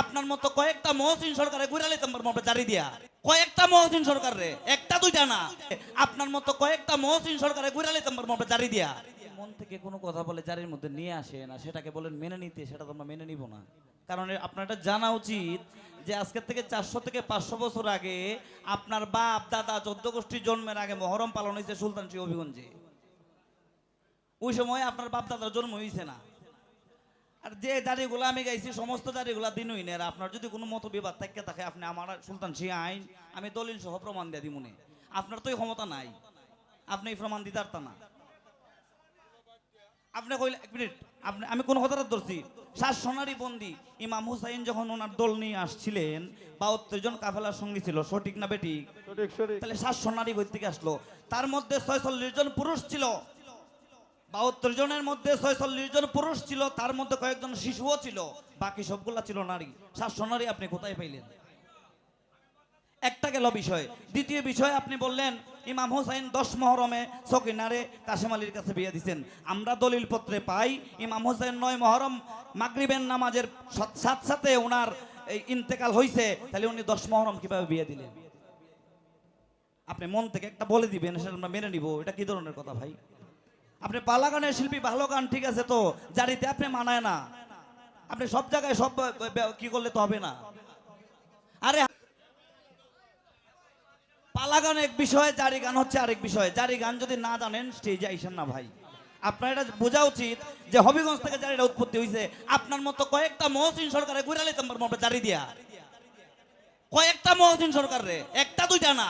আপনার মতো কয়েকটা মহসিন সরকারে ঘুরালে তোমার মোটে জারি দিয়া কয়েকটা মহসিন সরকার রে একটা দুইটা না আপনার মতো কয়েকটা মহসিন সরকারে ঘুরালে তোমার মোটে জারি দিয়া মন থেকে কোনো কথা বলে জারির মধ্যে নিয়ে আসে না সেটাকে বলেন মেনে নিতে সেটা তোমরা মেনে নিব না কারণ আপনার এটা জানা উচিত যে আজকের থেকে 400 থেকে 500 বছর আগে আপনার বাপ দাদা 14 গোষ্ঠী জন্মের আগে মহরম পালন হয়েছে সুলতানশী হবিগঞ্জে ওই সময় আপনার বাপ দাদার জন্ম হয়েছে না আর যে দাড়িগুলো আমি গাইছি সমস্ত দাড়িগুলা দিনই নেই আপনার যদি কোনো মত বিবাদ থাকে আপনি আমার সুলতানশী আইন আমি দলিল সহ প্রমাণ দিয়ে দিমুনে আপনার তো এই ক্ষমতা নাই আপনি এই প্রমাণ দিতে পারতা না আপনি কইলে এক মিনিট আপনি আমি কোন কথাটা ধরছি 7 সোনারি বন্দি ইমাম হুসাইন যখন ওনার দল নিয়ে আসছিলেন 72 জন কাফেলার সঙ্গী ছিল সঠিক না বেঠিক তাহলে 7 সোনারি কই থেকে আসলো তার মধ্যে 46 জন পুরুষ ছিল 72 জনের মধ্যে 46 জন পুরুষ ছিল তার মধ্যে কয়েকজন শিশুও ছিল বাকি সবগুলা ছিল নারী 7 সোনারি আপনি কোথায় পাইলেন একটা গেল বিষয় দ্বিতীয় বিষয় আপনি বললেন ইমাম হুসাইন 10 মুহররমে সকিনারে কাশেম আলীর কাছে বিয়ে দিবেন আমরা দলিল পত্রে পাই ইমাম হুসাইন 9 মুহররম মাগরিবের নামাজের সাথে সাথে ওনার ইন্তেকাল হইছে তাহলে উনি 10 মুহররম কিভাবে বিয়ে দিলেন আপনি মন থেকে একটা বলে দিবেন সেটা আমরা মেনে নিব এটা কি ধরনের কথা ভাই আপনি পালা গানের শিল্পী ভালো গান ঠিক আছে তো জারিতে আপনি মানায় না আপনি সব জায়গায় সব কি করলে তো হবে না আরে পালা গান এক বিষয় জারি গান হচ্ছে আরেক বিষয় জারি গান যদি না জানেন স্টেজে আইসেন না ভাই আপনার এটা বোঝা উচিত যে হবিগঞ্জ থেকে জারিটা উৎপত্তি হয়েছে আপনার মতো কয়েকটা মহসিন সরকারে ঘুরালে তোমার মোটে জারি দিয়া কয়েকটা মহসিন সরকার রে একটা দুইটা না